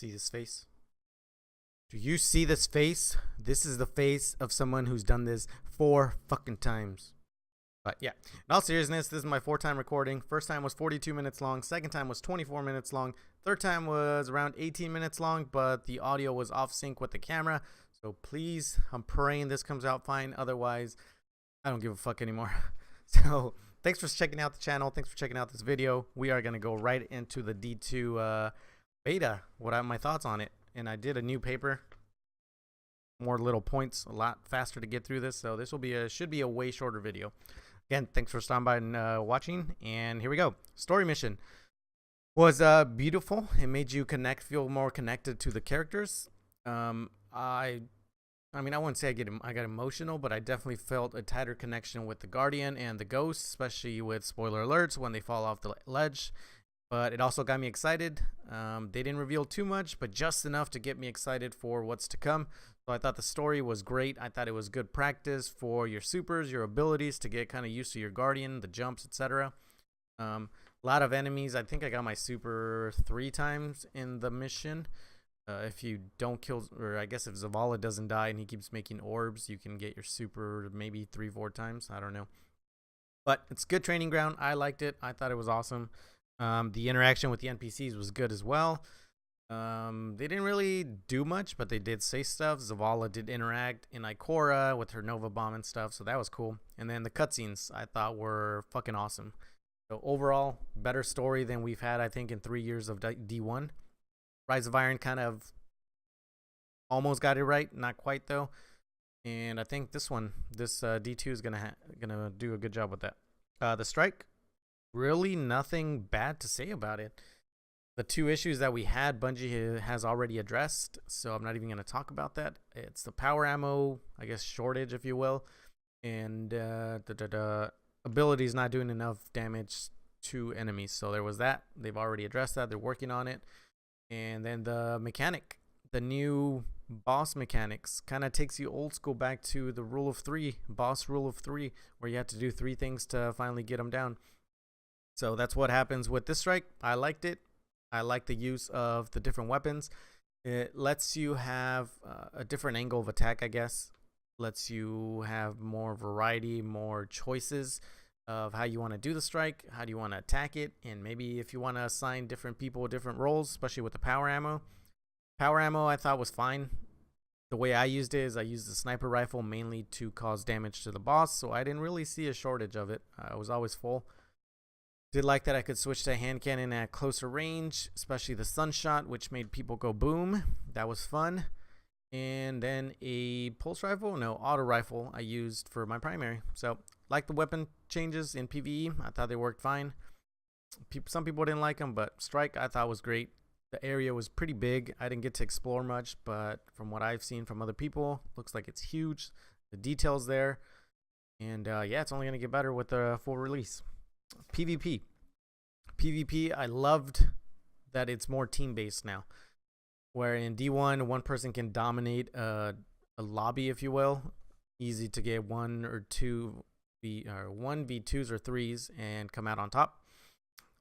see this face? Do you see this face? This is the face of someone who's done this 4 fucking times. But yeah, in all seriousness, this is my 4th time recording. First time was 42 minutes long. Second time was 24 minutes long. Third time was around 18 minutes long, but the audio was off sync with the camera. So please, I'm praying this comes out fine. Otherwise, I don't give a fuck anymore. So thanks for checking out the channel. Thanks for checking out this video. We are going to go right into the D2 beta. What are my thoughts on it? And I did a new paper. More little points, a lot faster to get through this. So this will be should be a way shorter video. Again, thanks for stopping by and watching. And here we go. Story mission was beautiful. It made you feel more connected to the characters. I mean, I wouldn't say I got emotional, but I definitely felt a tighter connection with the Guardian and the Ghost, especially with spoiler alerts when they fall off the ledge. But it also got me excited. They didn't reveal too much, but just enough to get me excited for what's to come. So I thought the story was great. I thought it was good practice for your supers, your abilities to get kind of used to your Guardian, the jumps, etc. A lot of enemies. I think I got my super 3 times in the mission. If you don't kill, or I guess if Zavala doesn't die and he keeps making orbs, you can get your super maybe 3-4 times. I don't know. But it's good training ground. I liked it. I thought it was awesome. The interaction with the NPCs was good as well. They didn't really do much, but they did say stuff. Zavala did interact in Ikora with her Nova Bomb and stuff, so that was cool. And then the cutscenes I thought were fucking awesome. So overall, better story than we've had, I think, in 3 years of D1. Rise of Iron kind of almost got it right, not quite though. And I think this D2 is gonna do a good job with that. The Strike, really nothing bad to say about it. The 2 issues that we had, Bungie has already addressed, so I'm not even going to talk about that. It's the power ammo, I guess, shortage, if you will, and the abilities not doing enough damage to enemies. So there was that. They've already addressed that. They're working on it. And then the mechanic, the new boss mechanics, kind of takes you old school back to the rule of 3, boss rule of 3, where you have to do 3 things to finally get them down. So that's what happens with this strike. I liked it. I like the use of the different weapons. It lets you have a different angle of attack, I guess. Lets you have more variety, more choices of how you want to do the strike, how do you want to attack it, and maybe if you want to assign different people different roles, especially with the power ammo. Power ammo I thought was fine. The way I used it is I used the sniper rifle mainly to cause damage to the boss, so I didn't really see a shortage of it. I was always full. Did like that I could switch to hand cannon at closer range, especially the sunshot, which made people go boom. That was fun. And then a pulse rifle, no, auto rifle I used for my primary. So like the weapon changes in PvE. I thought they worked fine. Some people didn't like them, but Strike I thought was great. The area was pretty big. I didn't get to explore much, but from what I've seen from other people, looks like it's huge. The details there. And yeah, it's only going to get better with the full release. PvP, I loved that it's more team-based now, where in D1 one person can dominate a lobby, if you will. Easy to get 1 or 2 1v2s or 3s and come out on top.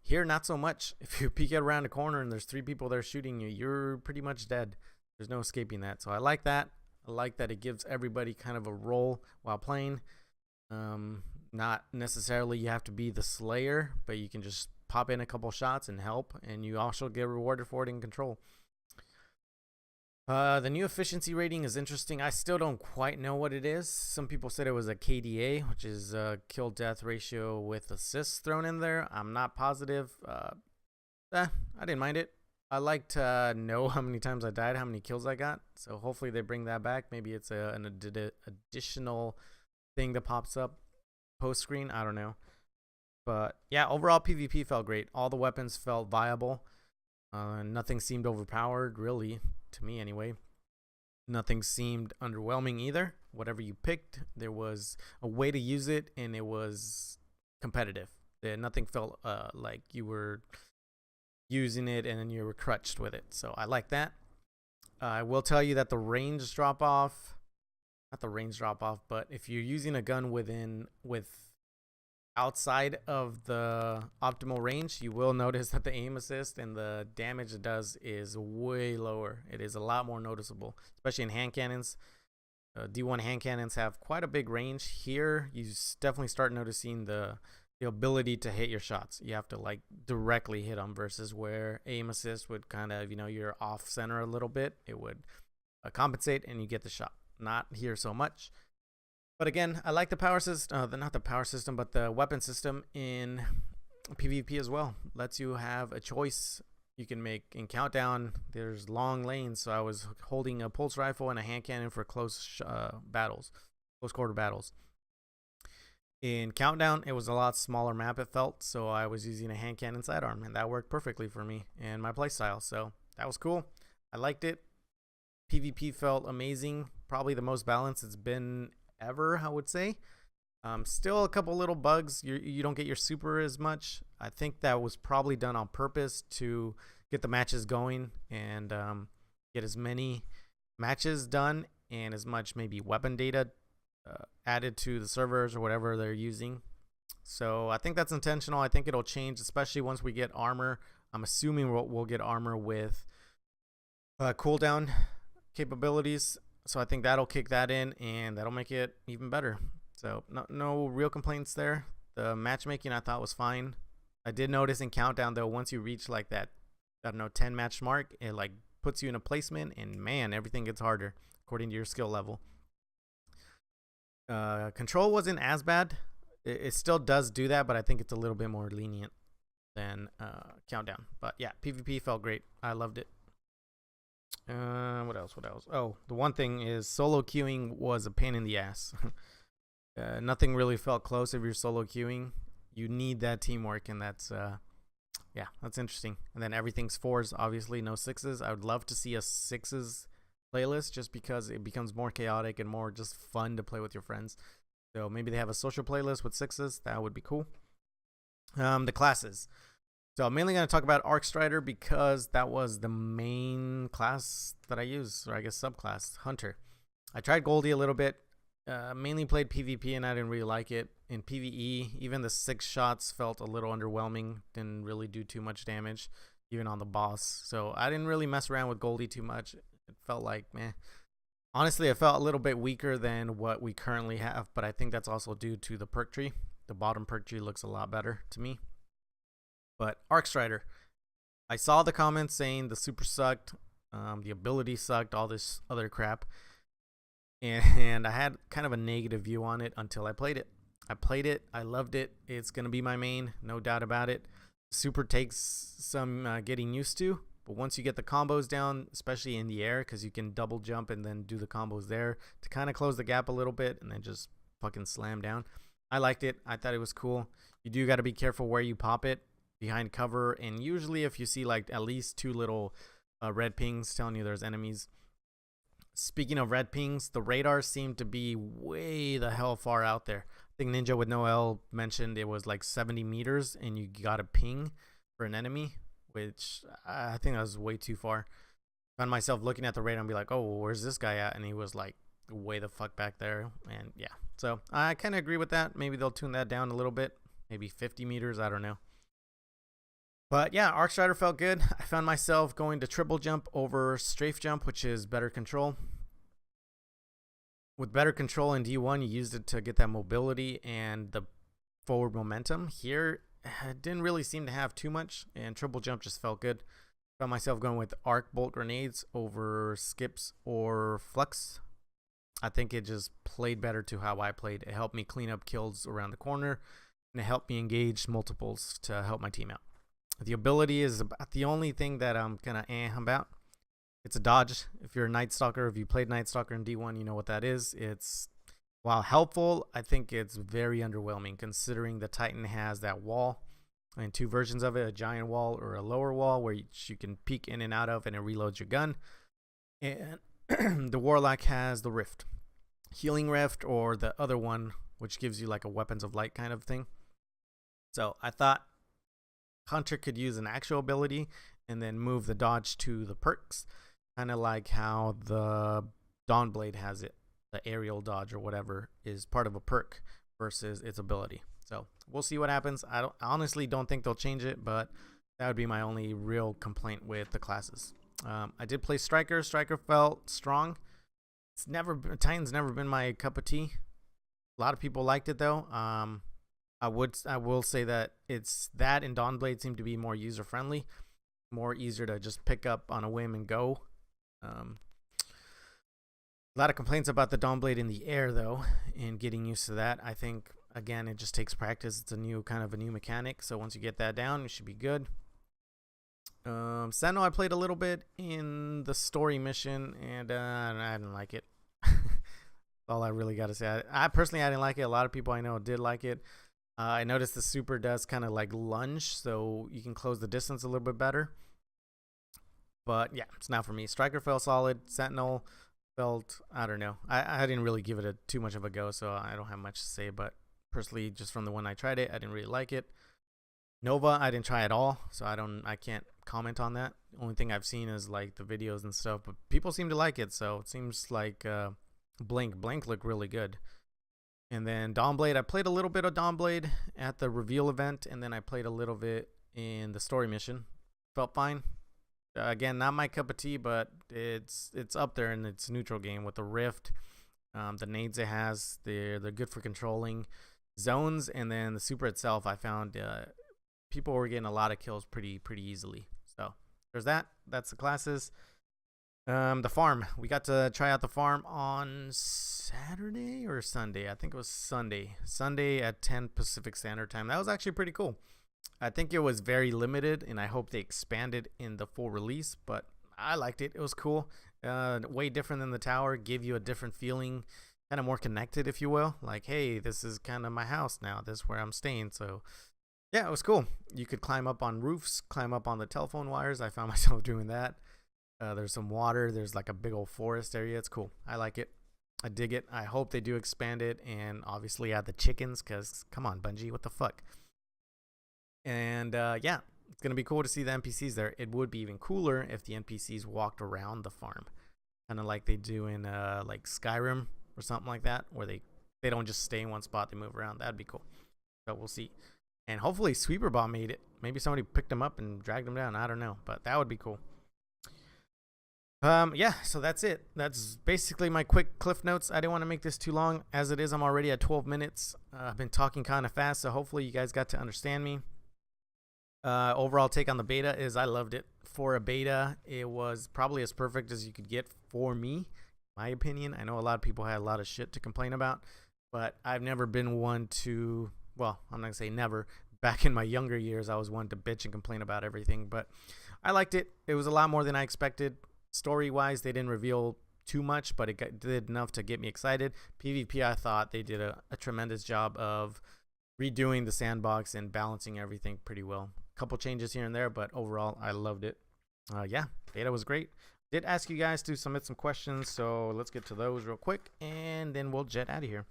Here, not so much. If you peek it around a corner and there's 3 people there shooting you, you're pretty much dead. There's no escaping that. So I like that. I like that it gives everybody kind of a role while playing. Not necessarily you have to be the slayer, but you can just pop in a couple shots and help, and you also get rewarded for it in control. The new efficiency rating is interesting. I still don't quite know what it is. Some people said it was a KDA, which is a kill death ratio with assists thrown in there. I'm not positive. I didn't mind it. I like to know how many times I died, how many kills I got. So hopefully they bring that back. Maybe it's an additional thing that pops up post screen. I don't know. But yeah, overall PvP felt great. All the weapons felt viable. Nothing seemed overpowered, really, to me anyway. Nothing seemed underwhelming either. Whatever you picked, there was a way to use it, and it was competitive. Nothing felt like you were using it and then you were crutched with it. So I like that. I will tell you that the range drop off, not the range drop off, but if you're using a gun with outside of the optimal range, you will notice that the aim assist and the damage it does is way lower. It is a lot more noticeable, especially in hand cannons. D1 hand cannons have quite a big range. Here, you definitely start noticing the ability to hit your shots. You have to like directly hit them versus where aim assist would kind of, you're off center a little bit. It would compensate and you get the shot. Not here so much. But again, I like the power system, not the power system, but the weapon system in PvP as well. Lets you have a choice you can make. In Countdown, there's long lanes, so I was holding a pulse rifle and a hand cannon for close battles, close quarter battles. In Countdown, it was a lot smaller map, it felt, so I was using a hand cannon sidearm, and that worked perfectly for me and my playstyle, so that was cool. I liked it. PvP felt amazing, probably the most balanced it's been ever, I would say. Still a couple little bugs. You don't get your super as much. I think that was probably done on purpose to get the matches going and get as many matches done and as much maybe weapon data added to the servers or whatever they're using. So I think that's intentional. I think it'll change, especially once we get armor. I'm assuming we'll get armor with cooldown capabilities. So I think that'll kick that in and that'll make it even better. So no real complaints there. The matchmaking I thought was fine. I did notice in Countdown though, once you reach like that, I don't know, 10 match mark, it like puts you in a placement and man, everything gets harder according to your skill level. Control wasn't as bad. It still does do that, but I think it's a little bit more lenient than Countdown. But yeah, PvP felt great. I loved it. What else? Oh, the one thing is solo queuing was a pain in the ass. Nothing really felt close if you're solo queuing. You need that teamwork, and that's yeah, that's interesting. And then everything's 4s, obviously no 6s. I would love to see a 6s playlist just because it becomes more chaotic and more just fun to play with your friends. So maybe they have a social playlist with 6s. That would be cool. The classes. So I'm mainly going to talk about Arc Strider because that was the main class that I used, or I guess subclass, Hunter. I tried Goldie a little bit, mainly played PvP and I didn't really like it. In PvE, even the 6 shots felt a little underwhelming, didn't really do too much damage, even on the boss. So I didn't really mess around with Goldie too much. It felt like, meh. Honestly, it felt a little bit weaker than what we currently have, but I think that's also due to the perk tree. The bottom perk tree looks a lot better to me. But Arc Strider, I saw the comments saying the super sucked, the ability sucked, all this other crap. And I had kind of a negative view on it until I played it. I loved it. It's going to be my main, no doubt about it. Super takes some getting used to, but once you get the combos down, especially in the air, because you can double jump and then do the combos there to kind of close the gap a little bit and then just fucking slam down. I liked it. I thought it was cool. You do got to be careful where you pop it. Behind cover, and usually if you see like at least 2 little red pings telling you there's enemies. Speaking of red pings, the radars seem to be way the hell far out there. I think Ninja with Noel mentioned it was like 70 meters and you got a ping for an enemy, which I think that was way too far. Found myself looking at the radar and be like, oh, where's this guy at? And he was like way the fuck back there. And yeah, so I kind of agree with that. Maybe they'll tune that down a little bit, maybe 50 meters, I don't know. But yeah, Arc Strider felt good. I found myself going to triple jump over strafe jump, which is better control. With better control in D1, you used it to get that mobility and the forward momentum. Here, it didn't really seem to have too much, and triple jump just felt good. Found myself going with arc bolt grenades over skips or flux. I think it just played better to how I played. It helped me clean up kills around the corner, and it helped me engage multiples to help my team out. The ability is about the only thing that I'm kind of about. It's a dodge. If you're a Night Stalker, if you played Night Stalker in D1, you know what that is. It's, while helpful, I think it's very underwhelming considering the Titan has that wall and 2 versions of it, a giant wall or a lower wall where you can peek in and out of and it reloads your gun. And the Warlock has the Rift. Healing Rift or the other one, which gives you like a Weapons of Light kind of thing. So I thought Hunter could use an actual ability and then move the dodge to the perks, kind of like how the Dawnblade has it. The aerial dodge or whatever is part of a perk, versus its ability. So we'll see what happens. I honestly don't think they'll change it, but that would be my only real complaint with the classes. I did play Striker. Striker felt strong. Titan's never been my cup of tea. A lot of people liked it though. I will say that it's that and Dawnblade seem to be more user friendly, more easier to just pick up on a whim and go. A lot of complaints about the Dawnblade in the air though, and getting used to that. I think again it just takes practice. It's a new mechanic, so once you get that down, it should be good. Sentinel, I played a little bit in the story mission, and I didn't like it. All I really got to say. I personally, I didn't like it. A lot of people I know did like it. I noticed the super does kind of like lunge, so you can close the distance a little bit better. But yeah, it's not for me. Striker felt solid. Sentinel felt, I don't know. I didn't really give it too much of a go, so I don't have much to say. But personally, just from the one I tried it, I didn't really like it. Nova, I didn't try at all, so I can't comment on that. The only thing I've seen is like the videos and stuff, but people seem to like it, so it seems like Blink looked really good. And then Dawnblade, I played a little bit of Dawnblade at the reveal event, and then I played a little bit in the story mission. Felt fine. Again, not my cup of tea, but it's up there in its neutral game with the Rift. The nades it has, they're good for controlling zones, and then the super itself, I found people were getting a lot of kills pretty easily. So there's that. That's the classes. The farm. We got to try out the farm on Saturday or Sunday. I think it was Sunday. Sunday at 10 Pacific Standard Time. That was actually pretty cool. I think it was very limited, and I hope they expanded in the full release, but I liked it. It was cool. Way different than the tower. Give you a different feeling. Kind of more connected, if you will. Like, hey, this is kind of my house now. This is where I'm staying. So yeah, it was cool. You could climb up on roofs, climb up on the telephone wires. I found myself doing that. There's some water. There's like a big old forest area. It's cool. I like it. I dig it. I hope they do expand it and obviously add the chickens because, come on, Bungie, what the fuck? And yeah, it's going to be cool to see the NPCs there. It would be even cooler if the NPCs walked around the farm, kind of like they do in like Skyrim or something like that, where they don't just stay in one spot. They move around. That'd be cool. So we'll see. And hopefully Sweeper Bomb made it. Maybe somebody picked him up and dragged him down. I don't know, but that would be cool. Yeah, so that's it. That's basically my quick cliff notes. I didn't want to make this too long. As it is, I'm already at 12 minutes. I've been talking kind of fast, so hopefully you guys got to understand me. Overall take on the beta is I loved it. For a beta, it was probably as perfect as you could get for me, my opinion. I know a lot of people had a lot of shit to complain about, but I've never been one to, well, I'm not going to say never. Back in my younger years, I was one to bitch and complain about everything, but I liked it. It was a lot more than I expected. Story-wise, they didn't reveal too much, but it did enough to get me excited. PvP, I thought they did a tremendous job of redoing the sandbox and balancing everything pretty well. A couple changes here and there, but overall, I loved it. Yeah, beta was great. Did ask you guys to submit some questions, so let's get to those real quick, and then we'll jet out of here.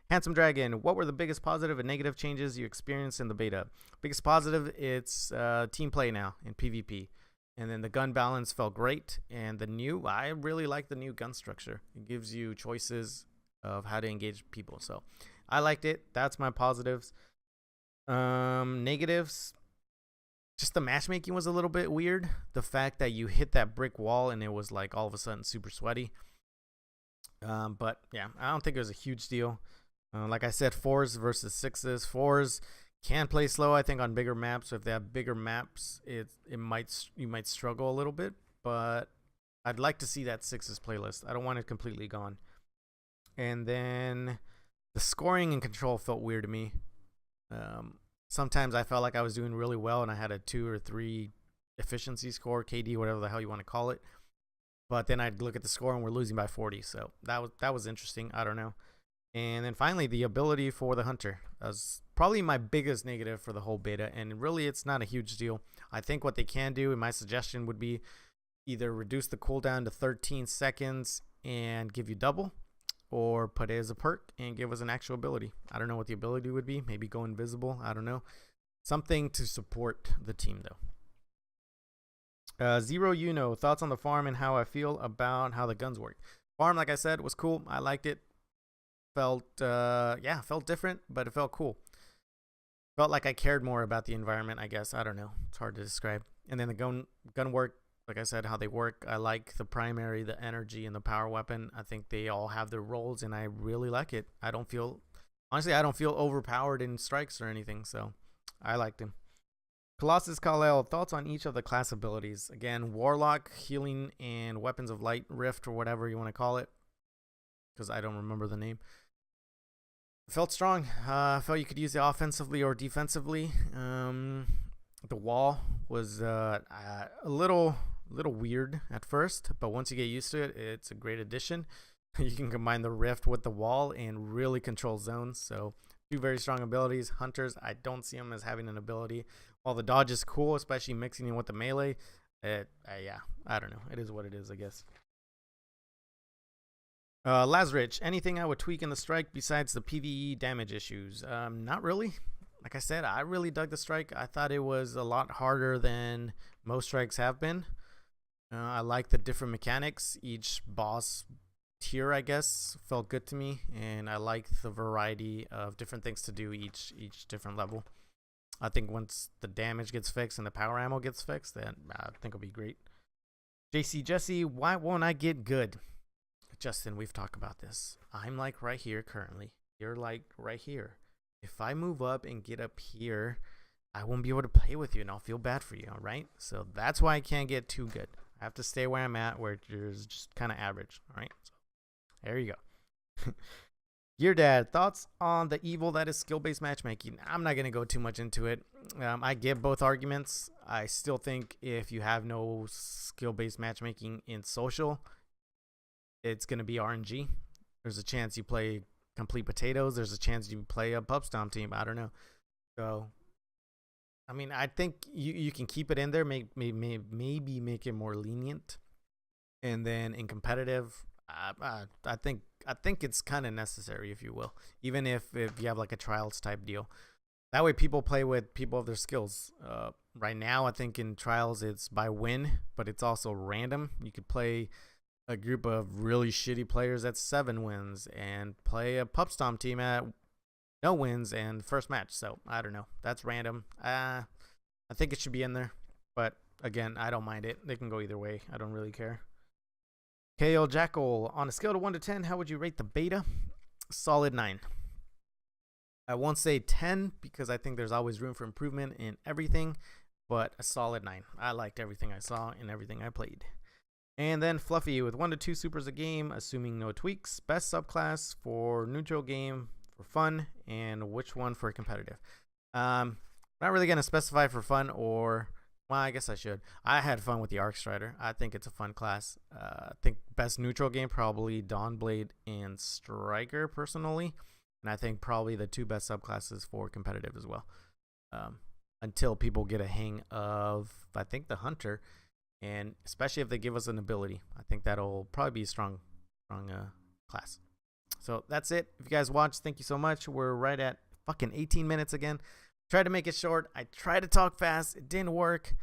Handsome Dragon, what were the biggest positive and negative changes you experienced in the beta? Biggest positive, it's team play now in PvP. And then the gun balance felt great. And I really like the new gun structure. It gives you choices of how to engage people. So I liked it. That's my positives. Negatives, just the matchmaking was a little bit weird. The fact that you hit that brick wall and it was like all of a sudden super sweaty. But yeah, I don't think it was a huge deal. Like I said, 4s versus 6s. 4s can play slow, I think, on bigger maps. So if they have bigger maps, you might struggle a little bit. But I'd like to see that 6s playlist. I don't want it completely gone. And then the scoring and control felt weird to me. Sometimes I felt like I was doing really well and I had a 2 or 3 efficiency score, KD, whatever the hell you want to call it. But then I'd look at the score and we're losing by 40. So that was interesting. I don't know. And then finally, the ability for the Hunter was probably my biggest negative for the whole beta. And really, it's not a huge deal. I think what they can do, and my suggestion would be either reduce the cooldown to 13 seconds and give you double, or put it as a perk and give us an actual ability. I don't know what the ability would be. Maybe go invisible. I don't know. Something to support the team, though. Zero, thoughts on the farm and how I feel about how the guns work. Farm, like I said, was cool. I liked it. felt felt different, but it felt cool. Felt like I cared more about the environment, I guess. I don't know. It's hard to describe. And then the gun work, like I said, how they work. I like the primary, the energy, and the power weapon. I think they all have their roles, and I really like it. I don't feel overpowered in strikes or anything, so I liked him. Colossus Kal-El, thoughts on each of the class abilities. Again, Warlock, Healing, and Weapons of Light, Rift, or whatever you want to call it, because I don't remember the name. Felt strong. Felt you could use it offensively or defensively. The wall was a little weird at first, but once you get used to it, it's a great addition. You can combine the Rift with the wall and really control zones. So two very strong abilities. Hunters, I don't see them as having an ability. While the dodge is cool, especially mixing it with the melee, I don't know. It is what it is, I guess. Lazarich, anything I would tweak in the strike besides the PvE damage issues? Not really. Like I said, I really dug the strike. I thought it was a lot harder than most strikes have been. I like the different mechanics. Each boss tier, I guess, felt good to me, and I like the variety of different things to do each different level. I think once the damage gets fixed and the power ammo gets fixed, then I think it'll be great. JC Jesse, why won't I get good? Justin, we've talked about this. I'm like right here currently. You're like right here. If I move up and get up here, I won't be able to play with you, and I'll feel bad for you, all right? So that's why I can't get too good. I have to stay where I'm at, where it's just kind of average, all right? So there you go. Your dad, thoughts on the evil that is skill-based matchmaking? I'm not going to go too much into it. I get both arguments. I still think if you have no skill-based matchmaking in social, it's going to be RNG. There's a chance you play complete potatoes. There's a chance you play a pub stomp team. I don't know. So, I mean, I think you can keep it in there, maybe make it more lenient. And then in competitive, I think it's kind of necessary, if you will, even if you have like a trials type deal. That way people play with people of their skills. Right now, I think in trials it's by win, but it's also random. You could play a group of really shitty players at 7 wins and play a pup stomp team at no wins and first match. So I don't know. That's random. I think it should be in there, but again, I don't mind it. They can go either way. I don't really care. KL Jackal, on a scale of 1 to 10, how would you rate the beta? Solid 9. I won't say 10 because I think there's always room for improvement in everything, but a solid 9. I liked everything I saw and everything I played. And then Fluffy, with 1 to 2 supers a game, assuming no tweaks, best subclass for neutral game for fun, and which one for competitive? Not really going to specify for fun or... Well, I guess I should. I had fun with the Arc Strider. I think it's a fun class. I think best neutral game, probably Dawnblade and Striker, personally. And I think probably the 2 best subclasses for competitive as well. Until people get a hang of, I think, the Hunter. And especially if they give us an ability. I think that'll probably be a strong class. So that's it. If you guys watched, thank you so much. We're right at fucking 18 minutes again. Tried to make it short. I tried to talk fast. It didn't work.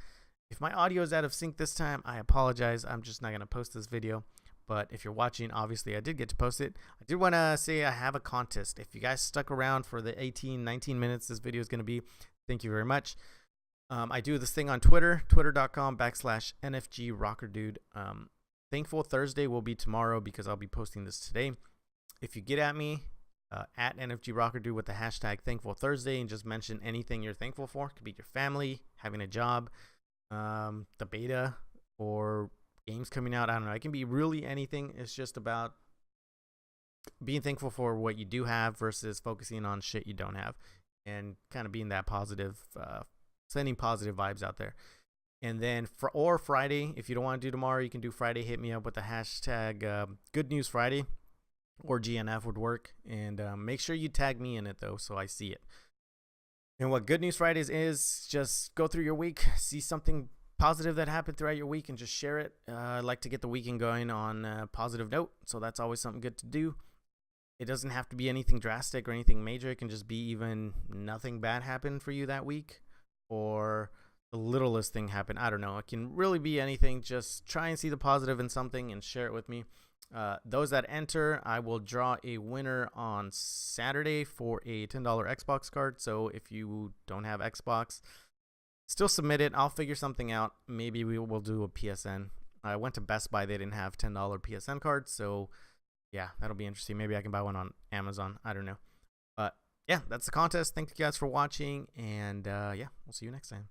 If my audio is out of sync this time, I apologize. I'm just not going to post this video. But if you're watching, obviously I did get to post it. I did want to say I have a contest. If you guys stuck around for the 19 minutes this video is going to be, thank you very much. I do this thing on Twitter, twitter.com/NFGRockerDude. Thankful Thursday will be tomorrow because I'll be posting this today. If you get at me, at NFGRockerDude with the hashtag Thankful Thursday and just mention anything you're thankful for. It could be your family, having a job, the beta, or games coming out. I don't know. It can be really anything. It's just about being thankful for what you do have versus focusing on shit you don't have, and kind of being that positive, sending positive vibes out there. And then or Friday, if you don't want to do tomorrow, you can do Friday. Hit me up with the hashtag Good News Friday. Or GNF would work, and make sure you tag me in it though, so I see it. And what Good News Fridays is, just go through your week, see something positive that happened throughout your week, and just share it. I like to get the weekend going on a positive note, so that's always something good to do. It doesn't have to be anything drastic or anything major. It can just be even nothing bad happened for you that week, or the littlest thing happened. I don't know. It can really be anything. Just try and see the positive in something and share it with me. Those that enter, I will draw a winner on Saturday for a $10 Xbox card. So if you don't have Xbox, still submit it. I'll figure something out. Maybe we will do a PSN. I went to Best Buy. They didn't have $10 PSN cards. So yeah, that'll be interesting. Maybe I can buy one on Amazon. I don't know. But yeah, that's the contest. Thank you guys for watching. And yeah, we'll see you next time.